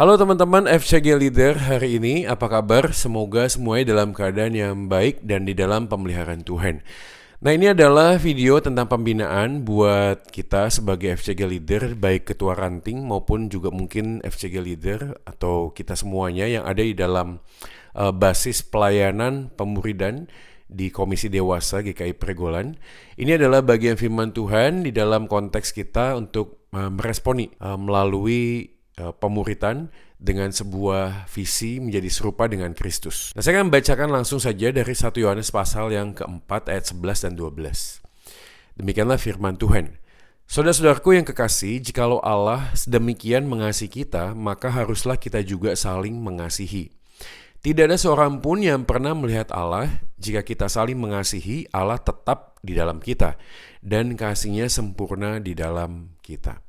Halo teman-teman FCG Leader, hari ini apa kabar? Semoga semuanya dalam keadaan yang baik dan di dalam pemeliharaan Tuhan. Nah, ini adalah video tentang pembinaan buat kita sebagai FCG Leader, baik ketua ranting maupun juga mungkin FCG Leader atau kita semuanya yang ada di dalam basis pelayanan pemuridan di Komisi Dewasa GKI Pregolan. Ini adalah bagian firman Tuhan di dalam konteks kita untuk meresponi melalui pemuritan dengan sebuah visi menjadi serupa dengan Kristus. Nah, saya akan bacakan langsung saja dari 1 Yohanes pasal yang keempat ayat 11 dan 12. Demikianlah firman Tuhan. Saudara-saudaraku yang kekasih, jikalau Allah sedemikian mengasihi kita, maka haruslah kita juga saling mengasihi. Tidak ada seorang pun yang pernah melihat Allah. Jika kita saling mengasihi, Allah tetap di dalam kita, dan kasih-Nya sempurna di dalam kita.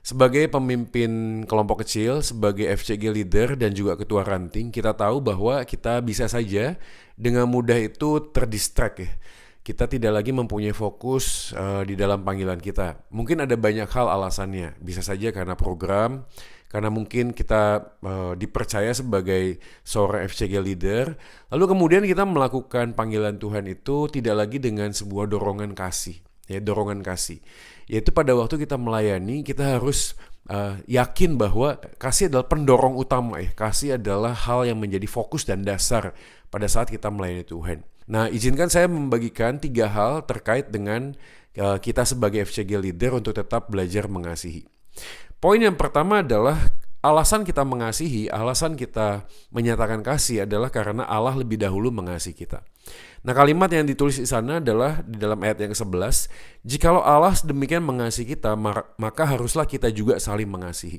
Sebagai pemimpin kelompok kecil, sebagai FCG leader dan juga ketua ranting, kita tahu bahwa kita bisa saja dengan mudah itu terdistract ya. Kita tidak lagi mempunyai fokus di dalam panggilan kita. Mungkin ada banyak hal alasannya. Bisa saja karena program, karena mungkin kita dipercaya sebagai seorang FCG leader. Lalu kemudian kita melakukan panggilan Tuhan itu tidak lagi dengan sebuah dorongan kasih. Ya, dorongan kasih. Yaitu pada waktu kita melayani, kita harus yakin bahwa kasih adalah pendorong utama. Kasih adalah hal yang menjadi fokus dan dasar pada saat kita melayani Tuhan. Nah, izinkan saya membagikan 3 hal terkait dengan kita sebagai FCG leader untuk tetap belajar mengasihi. Poin yang pertama adalah alasan kita mengasihi, alasan kita menyatakan kasih adalah karena Allah lebih dahulu mengasihi kita. Nah, kalimat yang ditulis di sana adalah di dalam ayat yang ke-11, jikalau Allah sedemikian mengasihi kita, maka haruslah kita juga saling mengasihi.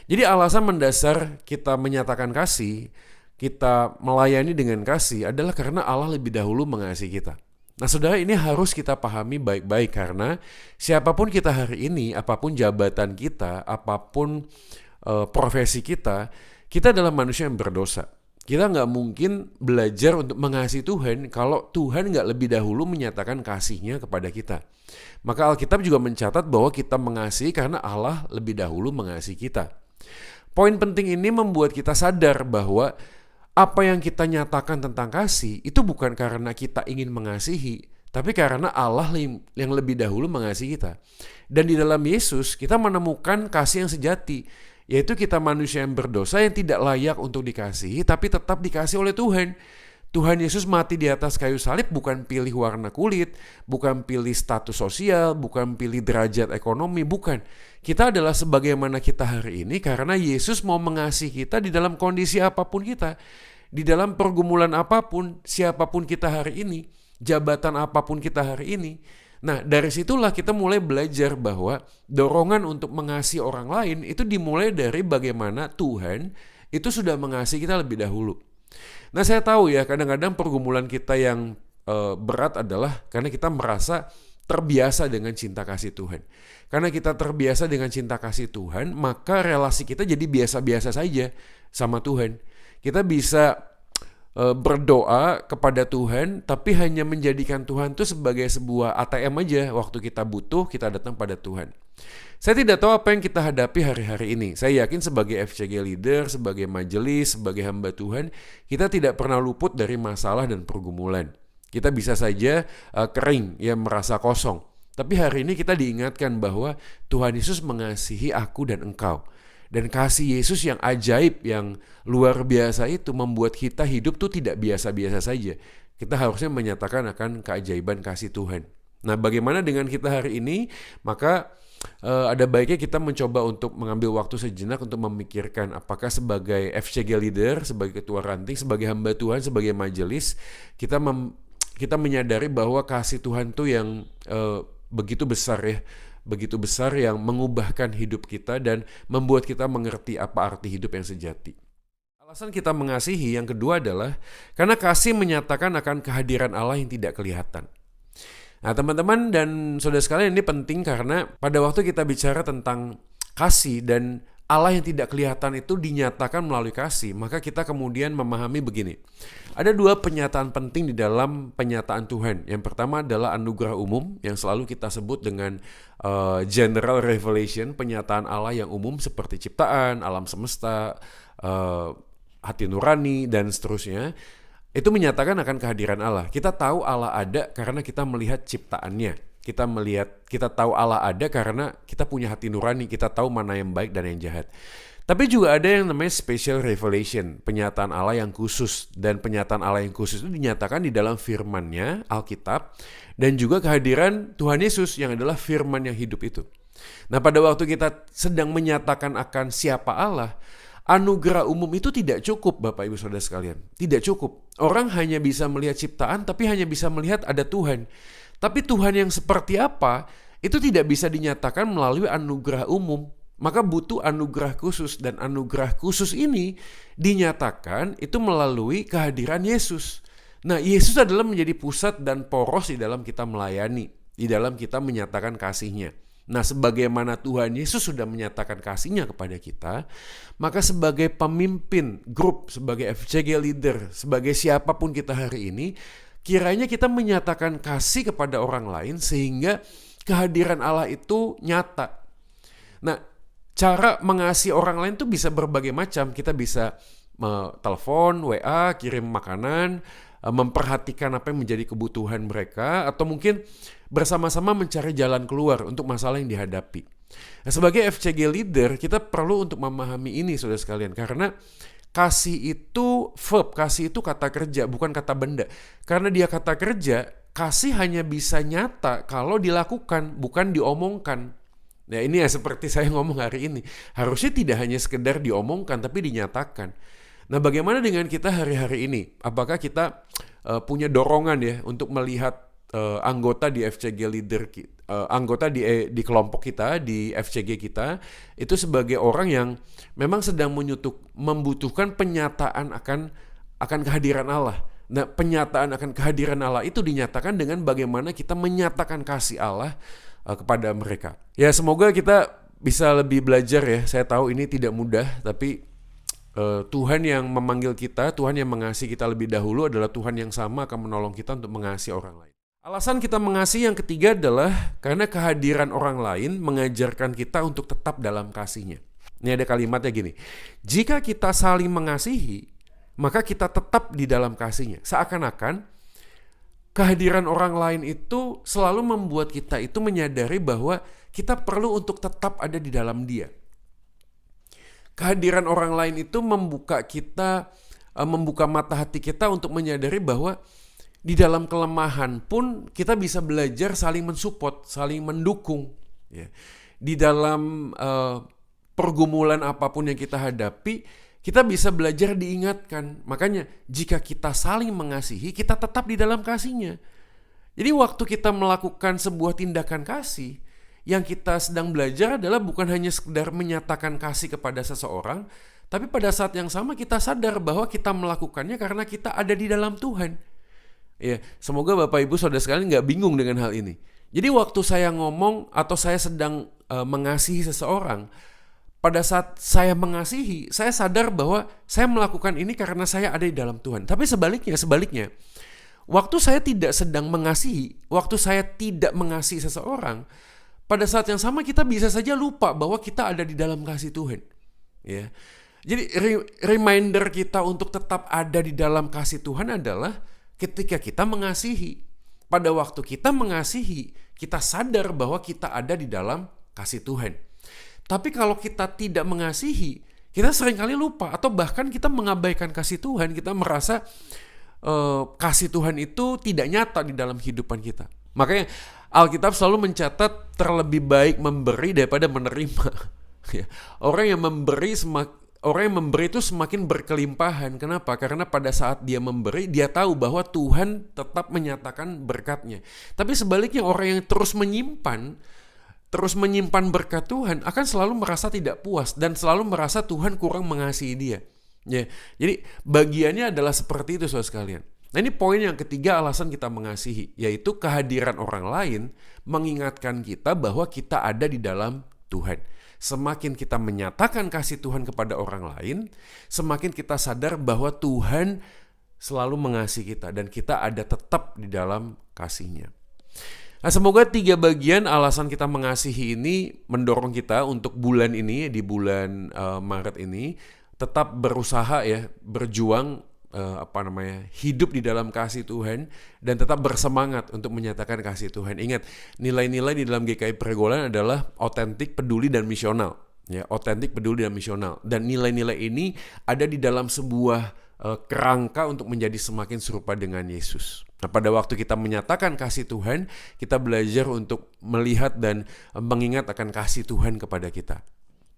Jadi alasan mendasar kita menyatakan kasih, kita melayani dengan kasih adalah karena Allah lebih dahulu mengasihi kita. Nah, saudara, ini harus kita pahami baik-baik karena siapapun kita hari ini, apapun jabatan kita, apapun profesi kita adalah manusia yang berdosa. Kita nggak mungkin belajar untuk mengasihi Tuhan kalau Tuhan nggak lebih dahulu menyatakan kasih-Nya kepada kita. Maka Alkitab juga mencatat bahwa kita mengasihi karena Allah lebih dahulu mengasihi kita. Poin penting ini membuat kita sadar bahwa apa yang kita nyatakan tentang kasih itu bukan karena kita ingin mengasihi, tapi karena Allah yang lebih dahulu mengasihi kita. Dan di dalam Yesus kita menemukan kasih yang sejati, yaitu kita manusia yang berdosa yang tidak layak untuk dikasihi, tapi tetap dikasih oleh Tuhan. Tuhan Yesus mati di atas kayu salib bukan pilih warna kulit, bukan pilih status sosial, bukan pilih derajat ekonomi, bukan. Kita adalah sebagaimana kita hari ini karena Yesus mau mengasihi kita di dalam kondisi apapun kita. Di dalam pergumulan apapun, siapapun kita hari ini, jabatan apapun kita hari ini. Nah, dari situlah kita mulai belajar bahwa dorongan untuk mengasihi orang lain itu dimulai dari bagaimana Tuhan itu sudah mengasihi kita lebih dahulu. Nah, saya tahu ya, kadang-kadang pergumulan kita yang berat adalah karena kita merasa terbiasa dengan cinta kasih Tuhan. Karena kita terbiasa dengan cinta kasih Tuhan, maka relasi kita jadi biasa-biasa saja sama Tuhan. Kita bisa berdoa kepada Tuhan, tapi hanya menjadikan Tuhan itu sebagai sebuah ATM aja. Waktu kita butuh, kita datang pada Tuhan. Saya tidak tahu apa yang kita hadapi hari-hari ini. Saya yakin sebagai FCG leader, sebagai majelis, sebagai hamba Tuhan, kita tidak pernah luput dari masalah dan pergumulan. Kita bisa saja kering, ya merasa kosong. Tapi hari ini kita diingatkan bahwa Tuhan Yesus mengasihi aku dan engkau. Dan kasih Yesus yang ajaib, yang luar biasa itu membuat kita hidup tuh tidak biasa-biasa saja. Kita harusnya menyatakan akan keajaiban kasih Tuhan. Nah, bagaimana dengan kita hari ini? Maka ada baiknya kita mencoba untuk mengambil waktu sejenak untuk memikirkan apakah sebagai FCG leader, sebagai ketua ranting, sebagai hamba Tuhan, sebagai majelis, kita menyadari bahwa kasih Tuhan tuh yang begitu besar ya. Begitu besar yang mengubahkan hidup kita dan membuat kita mengerti apa arti hidup yang sejati. Alasan kita mengasihi yang kedua adalah karena kasih menyatakan akan kehadiran Allah yang tidak kelihatan. Nah, teman-teman dan saudara sekalian, ini penting karena pada waktu kita bicara tentang kasih dan Allah yang tidak kelihatan itu dinyatakan melalui kasih, maka kita kemudian memahami begini. Ada dua penyataan penting di dalam penyataan Tuhan. Yang pertama adalah anugerah umum yang selalu kita sebut dengan general revelation, penyataan Allah yang umum seperti ciptaan, alam semesta, hati nurani, dan seterusnya. Itu menyatakan akan kehadiran Allah. Kita tahu Allah ada karena kita melihat ciptaannya. Kita tahu Allah ada karena kita punya hati nurani, kita tahu mana yang baik dan yang jahat. Tapi juga ada yang namanya special revelation, penyataan Allah yang khusus. Dan penyataan Allah yang khusus itu dinyatakan di dalam firman-Nya, Alkitab, dan juga kehadiran Tuhan Yesus yang adalah firman yang hidup itu. Nah, pada waktu kita sedang menyatakan akan siapa Allah, anugerah umum itu tidak cukup, Bapak Ibu Saudara sekalian. Tidak cukup. Orang hanya bisa melihat ciptaan, tapi hanya bisa melihat ada Tuhan. Tapi Tuhan yang seperti apa, itu tidak bisa dinyatakan melalui anugerah umum. Maka butuh anugerah khusus, dan anugerah khusus ini dinyatakan itu melalui kehadiran Yesus. Nah, Yesus adalah menjadi pusat dan poros di dalam kita melayani, di dalam kita menyatakan kasih-Nya. Nah, sebagaimana Tuhan Yesus sudah menyatakan kasih-Nya kepada kita, maka sebagai pemimpin grup, sebagai FCG leader, sebagai siapapun kita hari ini, kiranya kita menyatakan kasih kepada orang lain sehingga kehadiran Allah itu nyata. Nah, cara mengasihi orang lain itu bisa berbagai macam. Kita bisa telepon, WA, kirim makanan, memperhatikan apa yang menjadi kebutuhan mereka, atau mungkin bersama-sama mencari jalan keluar untuk masalah yang dihadapi. Nah, sebagai FCG leader, kita perlu untuk memahami ini, saudara sekalian, karena kasih itu verb, kasih itu kata kerja, bukan kata benda. Karena dia kata kerja, kasih hanya bisa nyata kalau dilakukan, bukan diomongkan. Nah, ini ya seperti saya ngomong hari ini. Harusnya tidak hanya sekedar diomongkan, tapi dinyatakan. Nah, bagaimana dengan kita hari-hari ini? Apakah kita punya dorongan ya untuk melihat anggota di FCG leader, anggota di kelompok kita, di FCG kita, itu sebagai orang yang memang sedang membutuhkan penyataan akan kehadiran Allah. Nah, penyataan akan kehadiran Allah itu dinyatakan dengan bagaimana kita menyatakan kasih Allah kepada mereka. Ya, semoga kita bisa lebih belajar ya. Saya tahu ini tidak mudah, tapi Tuhan yang memanggil kita, Tuhan yang mengasihi kita lebih dahulu adalah Tuhan yang sama akan menolong kita untuk mengasihi orang lain. Alasan kita mengasihi yang ketiga adalah karena kehadiran orang lain mengajarkan kita untuk tetap dalam kasih-Nya. Ini ada kalimatnya gini, jika kita saling mengasihi, maka kita tetap di dalam kasih-Nya. Seakan-akan kehadiran orang lain itu selalu membuat kita itu menyadari bahwa kita perlu untuk tetap ada di dalam Dia. Kehadiran orang lain itu membuka mata hati kita untuk menyadari bahwa di dalam kelemahan pun kita bisa belajar saling mensupport, saling mendukung. Ya. Di dalam pergumulan apapun yang kita hadapi, kita bisa belajar diingatkan. Makanya jika kita saling mengasihi, kita tetap di dalam kasih-Nya. Jadi waktu kita melakukan sebuah tindakan kasih, yang kita sedang belajar adalah bukan hanya sekedar menyatakan kasih kepada seseorang, tapi pada saat yang sama kita sadar bahwa kita melakukannya karena kita ada di dalam Tuhan. Ya, semoga Bapak Ibu Saudara sekalian nggak bingung dengan hal ini. Jadi waktu saya ngomong atau saya sedang mengasihi seseorang, pada saat saya mengasihi, saya sadar bahwa saya melakukan ini karena saya ada di dalam Tuhan. Tapi sebaliknya, waktu saya tidak sedang mengasihi, waktu saya tidak mengasihi seseorang, pada saat yang sama kita bisa saja lupa bahwa kita ada di dalam kasih Tuhan. Ya. Jadi reminder kita untuk tetap ada di dalam kasih Tuhan adalah ketika kita mengasihi. Pada waktu kita mengasihi, kita sadar bahwa kita ada di dalam kasih Tuhan. Tapi kalau kita tidak mengasihi, kita seringkali lupa atau bahkan kita mengabaikan kasih Tuhan. Kita merasa kasih Tuhan itu tidak nyata di dalam kehidupan kita. Makanya Alkitab selalu mencatat terlebih baik memberi daripada menerima. Orang yang memberi itu semakin berkelimpahan. Kenapa? Karena pada saat dia memberi, dia tahu bahwa Tuhan tetap menyatakan berkat-Nya. Tapi sebaliknya orang yang terus menyimpan berkat Tuhan akan selalu merasa tidak puas dan selalu merasa Tuhan kurang mengasihi dia. Ya, jadi bagiannya adalah seperti itu, saudara sekalian. Nah, ini poin yang ketiga alasan kita mengasihi, yaitu kehadiran orang lain mengingatkan kita bahwa kita ada di dalam Tuhan. semakin kita menyatakan kasih Tuhan kepada orang lain, semakin kita sadar bahwa Tuhan selalu mengasihi kita dan kita ada tetap di dalam kasih-Nya. Nah, semoga 3 bagian alasan kita mengasihi ini mendorong kita untuk bulan ini, di bulan Maret ini, tetap berusaha ya, berjuang hidup di dalam kasih Tuhan dan tetap bersemangat untuk menyatakan kasih Tuhan. Ingat, nilai-nilai di dalam GKI Pergaulan adalah otentik, peduli, dan misional. Ya, otentik, peduli, dan misional. Dan nilai-nilai ini ada di dalam sebuah kerangka untuk menjadi semakin serupa dengan Yesus. Nah, pada waktu kita menyatakan kasih Tuhan, kita belajar untuk melihat dan mengingat akan kasih Tuhan kepada kita.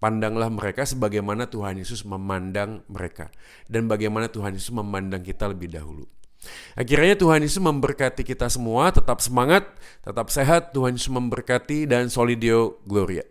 Pandanglah mereka sebagaimana Tuhan Yesus memandang mereka, dan bagaimana Tuhan Yesus memandang kita lebih dahulu. Akhirnya Tuhan Yesus memberkati kita semua, tetap semangat, tetap sehat, Tuhan Yesus memberkati, dan Solidio Gloria.